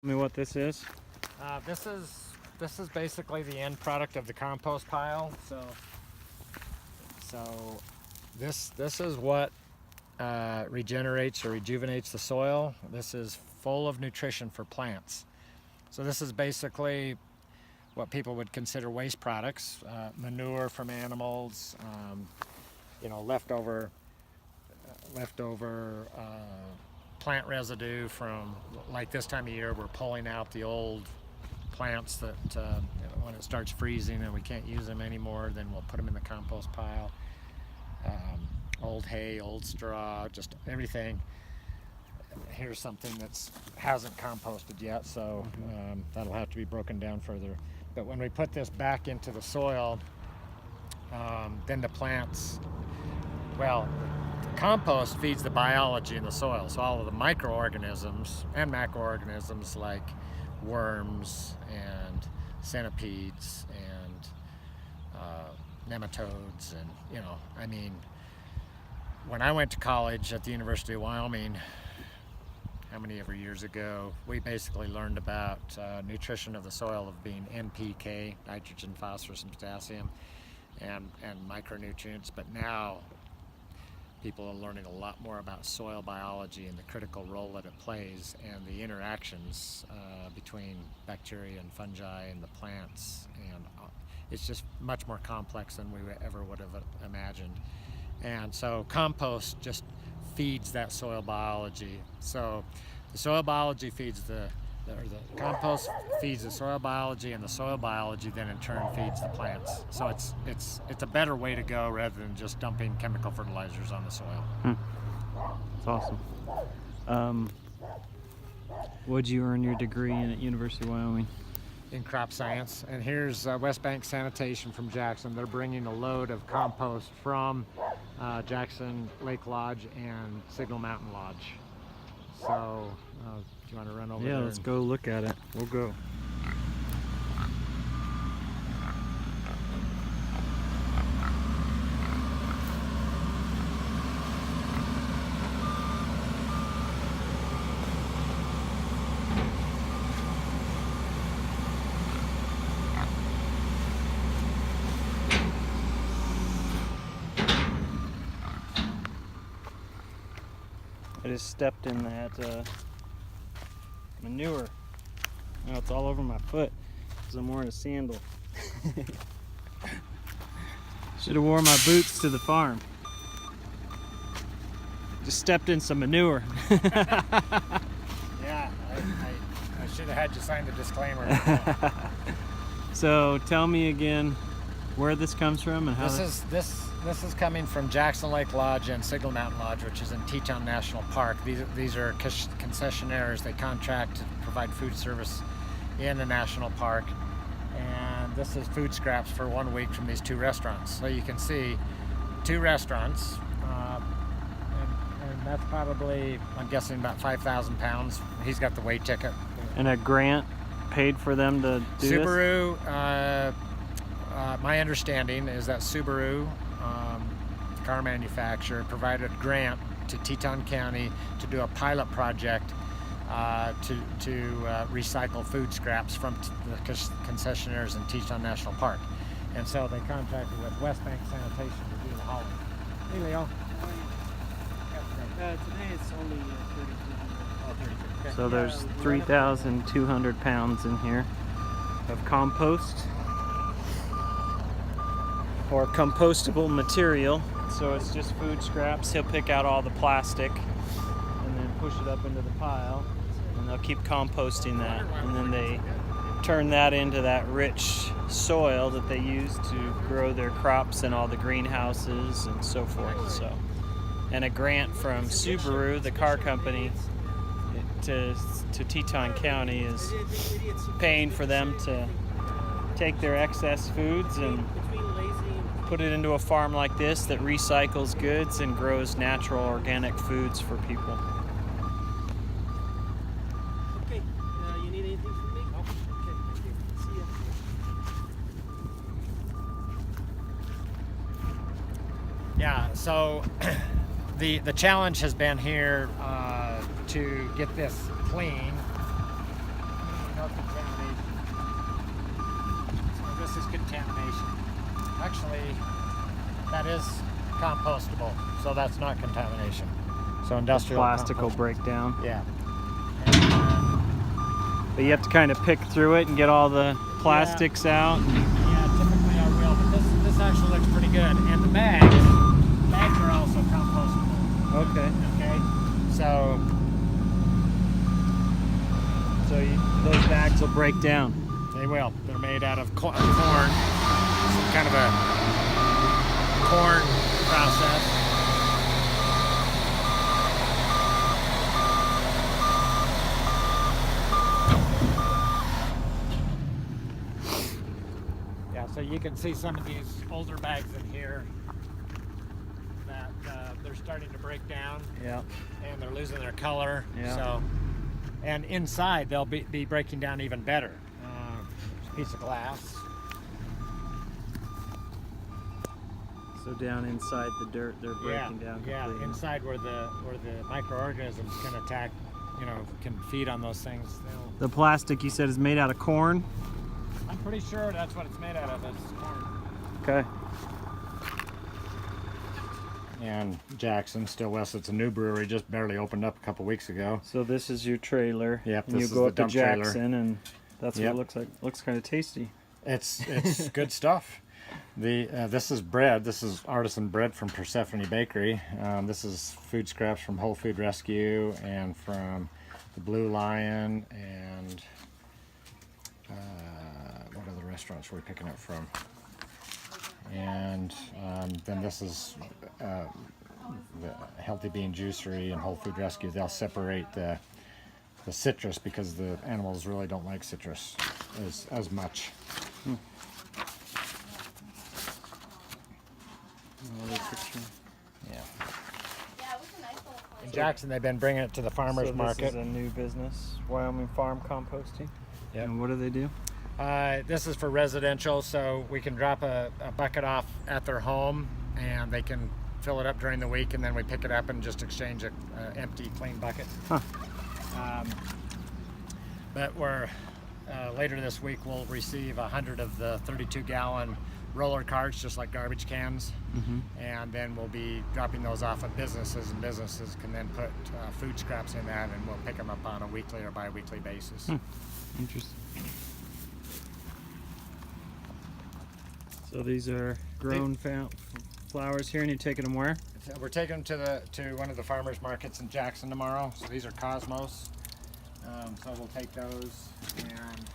Tell me what this is. This is basically the end product of the compost pile. So this is what regenerates or rejuvenates the soil. This is full of nutrition for plants. So this is basically what people would consider waste products, manure from animals, leftover plant residue from, like this time of year, we're pulling out the old plants that when it starts freezing and we can't use them anymore, then we'll put them in the compost pile. Old hay, old straw, just everything. Here's something that hasn't composted yet, so that'll have to be broken down further. But when we put this back into the soil, then the plants, the compost feeds the biology in the soil. So all of the microorganisms and macroorganisms like worms and centipedes and nematodes, and when I went to college at the University of Wyoming, how many ever years ago, we basically learned about nutrition of the soil of being NPK, nitrogen, phosphorus, and potassium, and micronutrients. But now people are learning a lot more about soil biology and the critical role that it plays and the interactions between bacteria and fungi and the plants. And it's just much more complex than we ever would have imagined. And so compost just feeds that soil biology. So the soil biology feeds the compost feeds the soil biology, and the soil biology then in turn feeds the plants. So it's a better way to go rather than just dumping chemical fertilizers on the soil. That's awesome. What'd you earn your degree in at University of Wyoming? In crop science. And here's West Bank Sanitation from Jackson. They're bringing a load of compost from Jackson Lake Lodge and Signal Mountain Lodge. So do you want to run over there? Yeah, let's go look at it. We'll go. I just stepped in that manure. Now it's all over my foot because I'm wearing a sandal. Should have worn my boots to the farm. Just stepped in some manure. Yeah, I should have had you sign the disclaimer. So tell me again where this comes from and how This is coming from Jackson Lake Lodge and Signal Mountain Lodge, which is in Teton National Park. These are concessionaires. They contract to provide food service in the national park. And this is food scraps for 1 week from these two restaurants. So you can see two restaurants, and that's probably, I'm guessing, about 5,000 pounds. He's got the weigh ticket. And a grant paid for them to do Subaru, my understanding is that Subaru, car manufacturer, provided a grant to Teton County to do a pilot project to recycle food scraps from the concessionaires in Teton National Park. And so they contracted with West Bank Sanitation to do the hauling. Hey, Leo. Today it's only 3,200. So there's 3,200 pounds in here of compost or compostable material. So it's just food scraps. He'll pick out all the plastic and then push it up into the pile, and they'll keep composting that, and then they turn that into that rich soil that they use to grow their crops in all the greenhouses and so forth. So, and a grant from Subaru, the car company, to Teton County is paying for them to take their excess foods and put it into a farm like this that recycles goods and grows natural organic foods for people. Okay, you need anything from me? No. Okay, thank you. See ya. Yeah, so the challenge has been here to get this clean that is compostable, so that's not contamination. So industrial Plastic will compost- break down. Yeah. But you have to kind of pick through it and get all the plastics out. Yeah, typically I will, but this actually looks pretty good. And the bags are also compostable. Okay. Okay, so Those bags will break down. they will. They're made out of corn, some kind of a corn process. Yeah, so you can see some of these older bags in here that they're starting to break down. Yeah. And they're losing their color. Yeah. So, and inside they'll be breaking down even better. Piece of glass. So down inside the dirt, they're breaking down completely. Yeah, inside where the microorganisms can attack, can feed on those things. The plastic you said is made out of corn. I'm pretty sure that's what it's made out of. It's corn. Okay. And Jackson, still west. It's a new brewery, just barely opened up a couple weeks ago. So this is your trailer. Yep, And this you is go the up to dump trailer. Jackson, and that's what Yep. it looks like. Looks kind of tasty. It's good stuff. This is bread. This is artisan bread from Persephone Bakery. This is food scraps from Whole Food Rescue and from the Blue Lion and what other restaurants were we picking up from? And then this is the Healthy Bean Juicery and Whole Food Rescue. They'll separate the citrus because the animals really don't like citrus as much. Yeah. In Jackson, they've been bringing it to the farmers market. This is a new business, Wyoming Farm Composting. Yep. And what do they do? This is for residential, so we can drop a bucket off at their home, and they can fill it up during the week, and then we pick it up and just exchange an empty, clean bucket. Huh. But later this week, we'll receive 100 of the 32-gallon roller carts, just like garbage cans, and then we'll be dropping those off at businesses, and businesses can then put food scraps in that, and we'll pick them up on a weekly or bi-weekly basis. Interesting. So these are grown flowers here, and you're taking them where? We're taking them to one of the farmers markets in Jackson tomorrow. So these are Cosmos. So we'll take those, and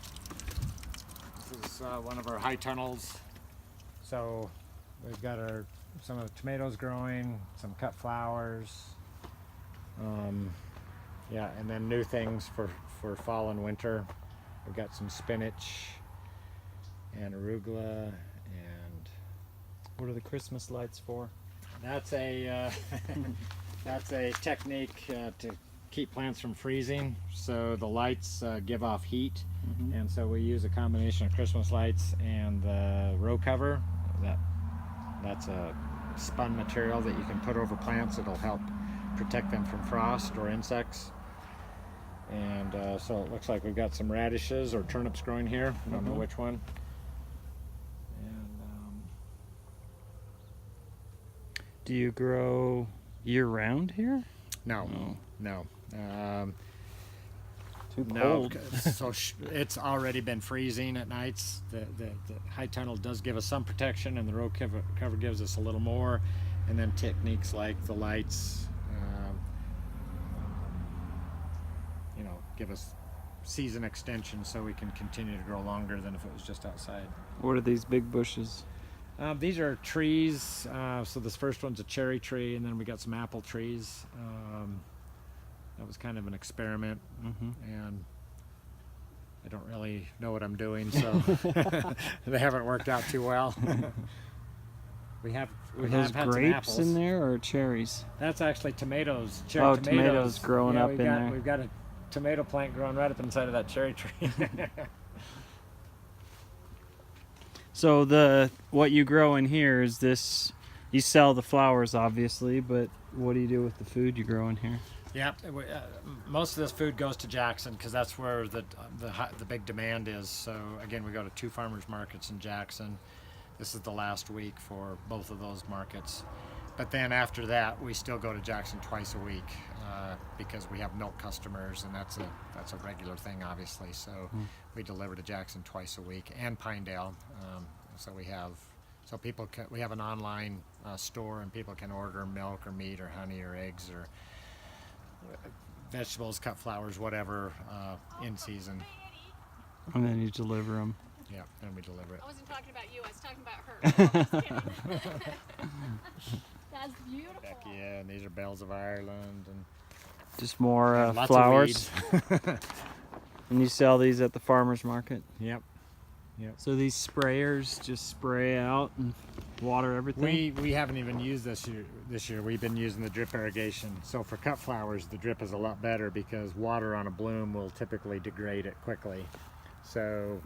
this is one of our high tunnels. So we've got some of the tomatoes growing, some cut flowers. Yeah, and then new things for fall and winter. We've got some spinach and arugula, and What are the Christmas lights for? that's a that's a technique to keep plants from freezing. So the lights give off heat, and so we use a combination of Christmas lights and the row cover. That's a spun material that you can put over plants. It'll help protect them from frost or insects. And so it looks like we've got some radishes or turnips growing here. I don't know which one. And Do you grow year-round here? no. Too No, cold. so it's already been freezing at nights. The high tunnel does give us some protection, and the row cover gives us a little more. And then techniques like the lights, give us season extension, so we can continue to grow longer than if it was just outside. What are these big bushes? These are trees. So this first one's a cherry tree, and then we got some apple trees. That was kind of an experiment, and I don't really know what I'm doing, so they haven't worked out too well. We have Those had grapes some apples in there or cherries? That's actually tomatoes. Oh, tomatoes growing up in there. We've got a tomato plant growing right up inside of that cherry tree. So what you grow in here is this. You sell the flowers, obviously, but what do you do with the food you grow in here? Yeah, most of this food goes to Jackson because that's where the big demand is. So again, we go to 2 farmers markets in Jackson, this is the last week for both of those markets. But then after that, we still go to Jackson twice a week because we have milk customers, and that's a regular thing, obviously. So we deliver to Jackson twice a week, and Pinedale. So we have an online store, and people can order milk or meat or honey or eggs or vegetables, cut flowers, whatever, in season. And then you deliver them. Yeah, and we deliver it. I wasn't talking about you, I was talking about her. No, just kidding. That's beautiful. Becky, yeah, and these are bells of Ireland, and Just more and lots flowers. of weeds. And you sell these at the farmer's market? Yep. So these sprayers just spray out and water everything? We haven't even used this year. We've been using the drip irrigation. So for cut flowers, the drip is a lot better because water on a bloom will typically degrade it quickly. So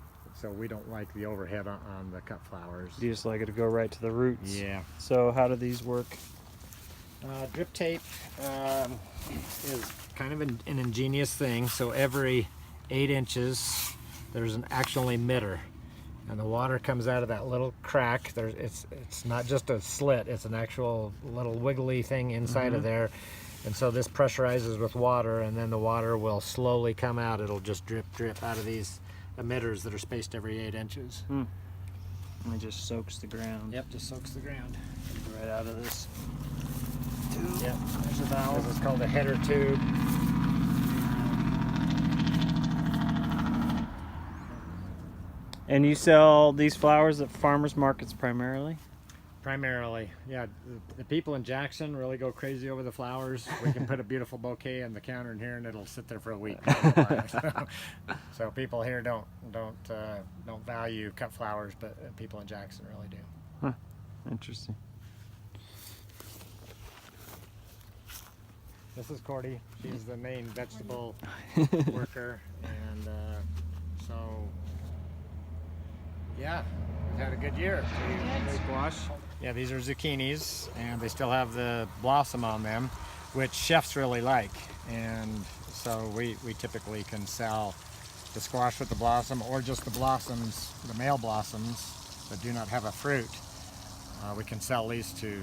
we don't like the overhead on the cut flowers. You just like it to go right to the roots? Yeah. So how do these work? Drip tape is kind of an ingenious thing. So every 8 inches, there's an actual emitter. And the water comes out of that little crack. It's not just a slit, it's an actual little wiggly thing inside of there. And so this pressurizes with water, and then the water will slowly come out. It'll just drip out of these emitters that are spaced every 8 inches. And it just soaks the ground. Yep, just soaks the ground. Right out of this tube. Yep, There's a valve. this is called a header tube. And you sell these flowers at farmers markets primarily? Primarily, yeah. The people in Jackson really go crazy over the flowers. We can put a beautiful bouquet on the counter in here, and it'll sit there for a week. So people here don't value cut flowers, but people in Jackson really do. Huh. Interesting. This is Cordy. She's the main vegetable worker, and so yeah, we've had a good year. Squash? Yeah, these are zucchinis, and they still have the blossom on them, which chefs really like. And so we typically can sell the squash with the blossom, or just the blossoms, the male blossoms that do not have a fruit. We can sell these to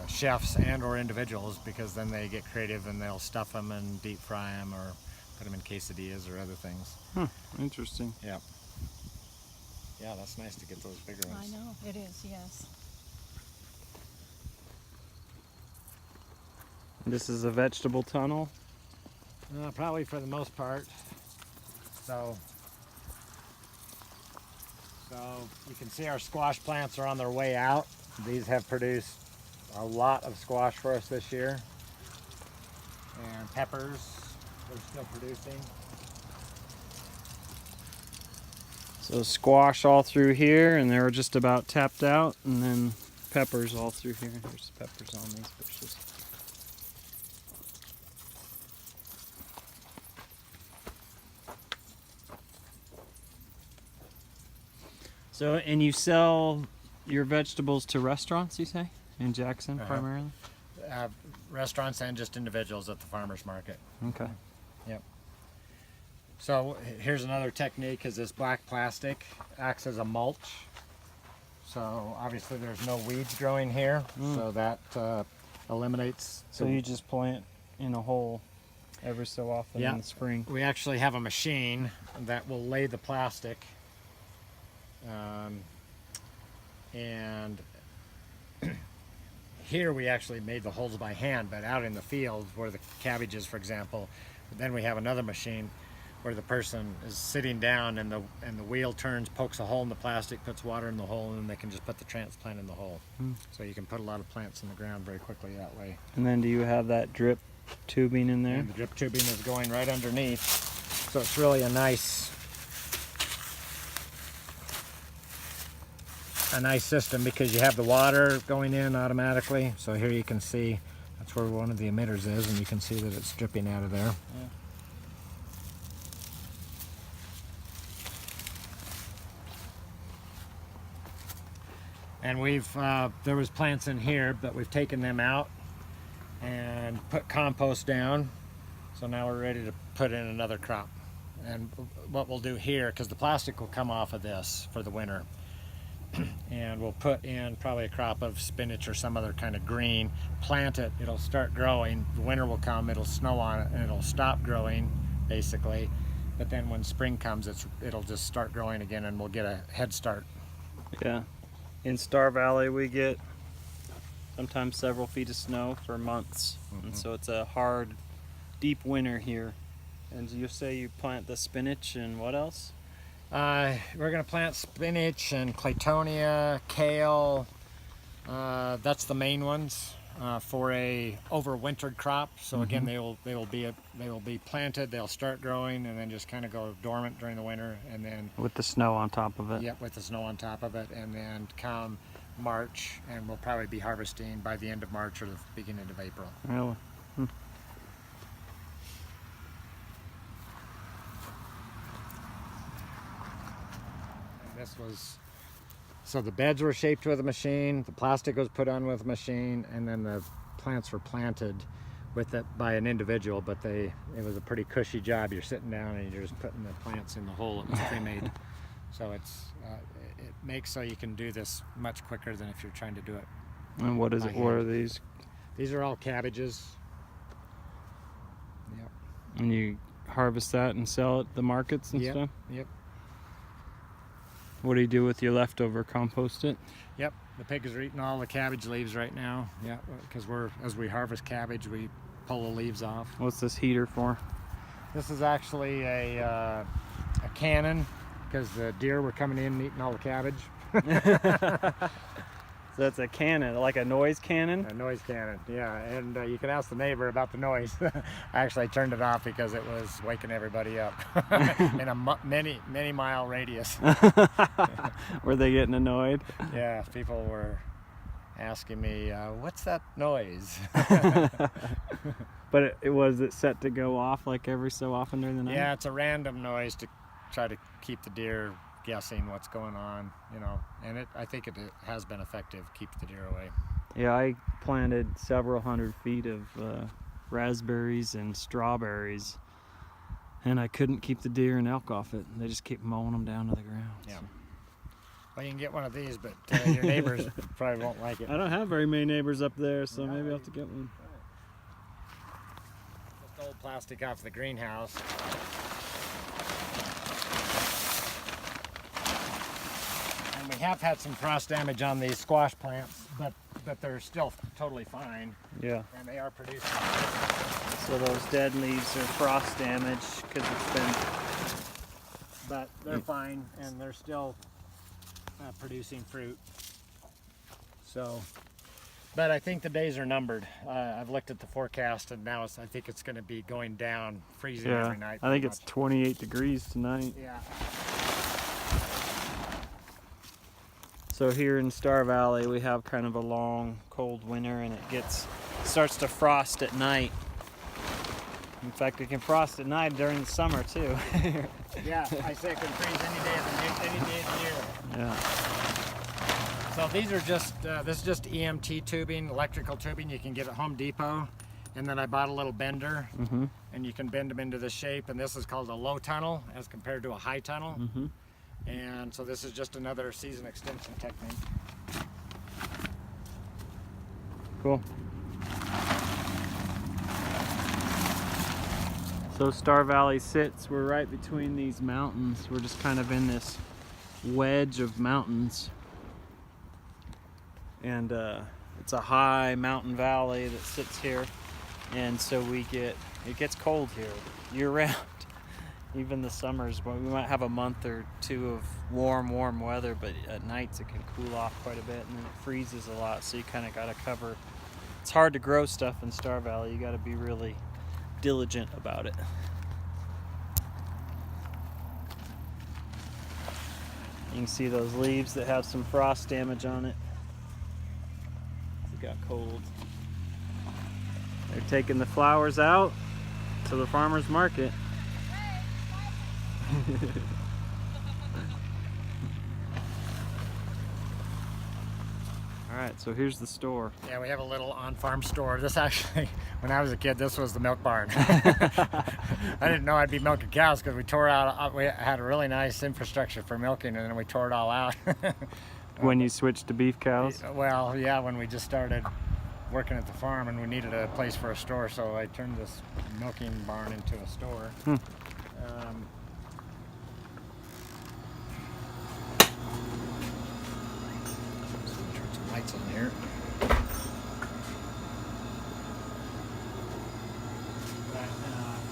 chefs and or individuals, because then they get creative and they'll stuff them and deep fry them or put them in quesadillas or other things. Interesting. Yeah. Yeah, that's nice to get those bigger I ones. know, it is, yes. This is a vegetable tunnel? Probably for the most part. So you can see our squash plants are on their way out. These have produced a lot of squash for us this year. And peppers, they're still producing. So squash all through here, and they're just about tapped out, and then peppers all through here. There's peppers on these bushes. So, and you sell your vegetables to restaurants, you say, in Jackson primarily? Restaurants and just individuals at the farmer's market. Okay. Yep. So here's another technique, is this black plastic acts as a mulch. So obviously there's no weeds growing here, so that eliminates. So you just plant in a hole every so often in the spring. We actually have a machine that will lay the plastic, and here we actually made the holes by hand, but out in the field where the cabbage is, for example, then we have another machine where the person is sitting down and the wheel turns, pokes a hole in the plastic, puts water in the hole, and then they can just put the transplant in the hole. So you can put a lot of plants in the ground very quickly that way. And then do you have that drip tubing in there? And the drip tubing is going right underneath, so it's really a nice system, because you have the water going in automatically. So here you can see that's where one of the emitters is, and you can see that it's dripping out of there. Yeah. And we've there was plants in here, but we've taken them out and put compost down. So now we're ready to put in another crop. And what we'll do here, because the plastic will come off of this for the winter, and we'll put in probably a crop of spinach or some other kind of green, plant it, it'll start growing, the winter will come, it'll snow on it, and it'll stop growing basically, but then when spring comes it'll just start growing again, and we'll get a head start. Yeah. In Star Valley we get sometimes several feet of snow for months, and so it's a hard, deep winter here. And you say you plant the spinach and what else? We're going to plant spinach and claytonia, kale. That's the main ones for a overwintered crop. So again, they will be planted. They'll start growing and then just kind of go dormant during the winter, and then With the snow on top of it. yep, with the snow on top of it, and then come March, and we'll probably be harvesting by the end of March or the beginning of April. Really? This was, so the beds were shaped with a machine, the plastic was put on with a machine, and then the plants were planted with it by an individual, but it was a pretty cushy job. You're sitting down and you're just putting the plants in the hole that was pre-made. So it makes so you can do this much quicker than if you're trying to do it. And what is by it? What are hand. these? These are all cabbages. Yep. And you harvest that and sell it at the markets and Yep. stuff? Yep. What do you do with your leftover? Compost it? Yep, the pigs are eating all the cabbage leaves right now. Yeah, because as we harvest cabbage, we pull the leaves off. What's this heater for? This is actually a cannon, because the deer were coming in and eating all the cabbage. So that's a cannon, like a noise cannon? A noise cannon, yeah. And you can ask the neighbor about the noise. I turned it off because it was waking everybody up in a many mile radius. Were they getting annoyed? Yeah, people were asking me, what's that noise? But was it set to go off like every so often during the night? Yeah, it's a random noise to try to keep the deer guessing what's going on, and I think it has been effective, keep the deer away. Yeah, I planted several hundred feet of raspberries and strawberries, and I couldn't keep the deer and elk off it. They just keep mowing them down to the ground. Yeah. So. Well, you can get one of these, but your neighbors probably won't like it. I don't have very many neighbors up there, so maybe I'll have to get one. Just old plastic off the greenhouse. And we have had some frost damage on these squash plants, but they're still totally fine, Yeah. and they are producing. So those dead leaves are frost damage because it's been. But they're fine, and they're still producing fruit. So, but I think the days are numbered. I've looked at the forecast, and now I think it's going to be going down, freezing Yeah. every night. I think pretty it's much. 28 degrees tonight. Yeah. So here in Star Valley, we have kind of a long, cold winter, and it starts to frost at night. In fact, it can frost at night during the summer too. Yeah, I say it can freeze any day of the year. Yeah. So these are just, this is just EMT tubing, electrical tubing you can get at Home Depot. And then I bought a little bender, and you can bend them into this shape. And this is called a low tunnel as compared to a high tunnel. And so this is just another season extension technique. Cool. So Star Valley sits, we're right between these mountains. We're just kind of in this wedge of mountains. And it's a high mountain valley that sits here. And so it gets cold here year round. Even the summers, but we might have a month or two of warm weather, but at nights it can cool off quite a bit, and then it freezes a lot, so you kind of got to cover. It's hard to grow stuff in Star Valley. You got to be really diligent about it. You can see those leaves that have some frost damage on it. It got cold. They're taking the flowers out to the farmer's market. All right, so here's the store. Yeah, we have a little on-farm store. This actually, when I was a kid, this was the milk barn. I didn't know I'd be milking cows because we tore out, we had a really nice infrastructure for milking, and then we tore it all out. when you switched to beef cows? Well, yeah, when we just started working at the farm and we needed a place for a store, so I turned this milking barn into a store. Turn some lights on here. But,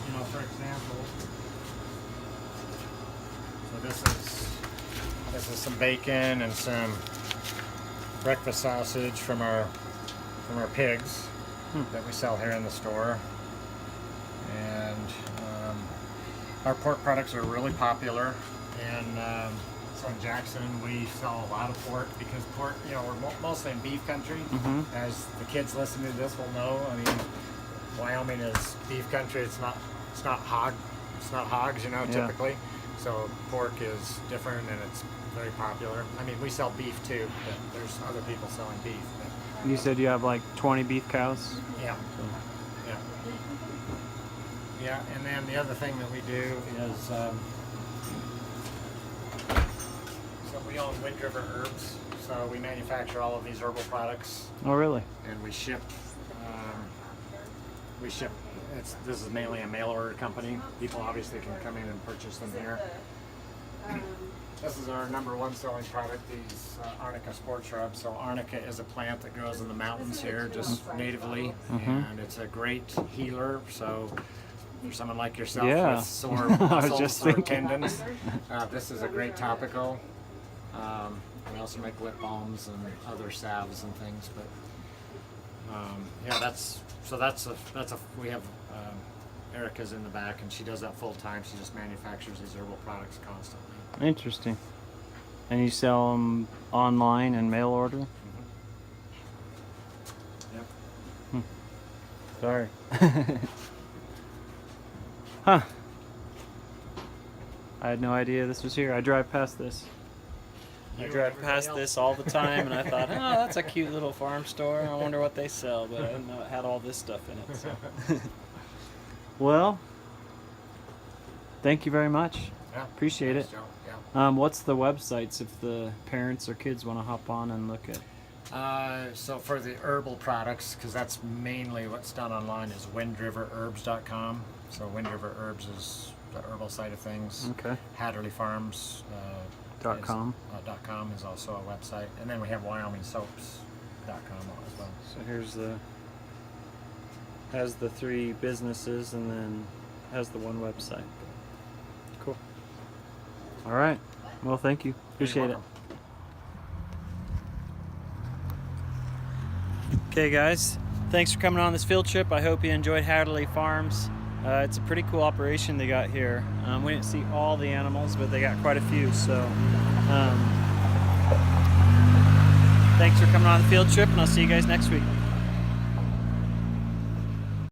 you know, for example, so this is some bacon and some breakfast sausage from our pigs that we sell here in the store, and our pork products are really popular. And so in Jackson, we sell a lot of pork because pork, you know, we're mostly in beef country. As the kids listening to this will know, I mean, Wyoming is beef country. It's not hogs, you know, typically. So pork is different, and it's very popular. I mean, we sell beef too, but there's other people selling beef. But, You said you have like 20 beef cows? yeah. Yeah. Yeah, and then the other thing that we do is, so we own Wind River Herbs. So we manufacture all of these herbal products, Oh, really? and we ship. This is mainly a mail order company. People obviously can come in and purchase them here. This is our #1 selling product, these arnica sport shrubs. So arnica is a plant that grows in the mountains here, just natively, and it's a great healer. So for someone like yourself with sore muscles or tendons, this is a great topical. We also make lip balms and other salves and things. But yeah, we have Erica's in the back, and she does that full time. She just manufactures these herbal products constantly. Interesting. And you sell them online and mail order? Yep. Sorry. Huh. I had no idea this was here. I drive past this. I drive past this all the time, and I thought, oh, that's a cute little farm store. I wonder what they sell, but I didn't know it had all this stuff in it. So. Well, thank you very much. Yeah. Appreciate Thanks, it. Joe. Yeah. What's the websites if the parents or kids want to hop on and look at? So for the herbal products, because that's mainly what's done online, is windriverherbs.com. So Wind River Herbs is the herbal side of things. Okay. Haderlie Farms. .com. .com is also a website, and then we have WyomingSoaps.com as well. So has the 3 businesses and then has the one website. Cool. All right. Well, thank you. Appreciate it. Okay, guys. Thanks for coming on this field trip. I hope you enjoyed Haderlie Farms. It's a pretty cool operation they got here. We didn't see all the animals, but they got quite a few. So thanks for coming on the field trip, and I'll see you guys next week.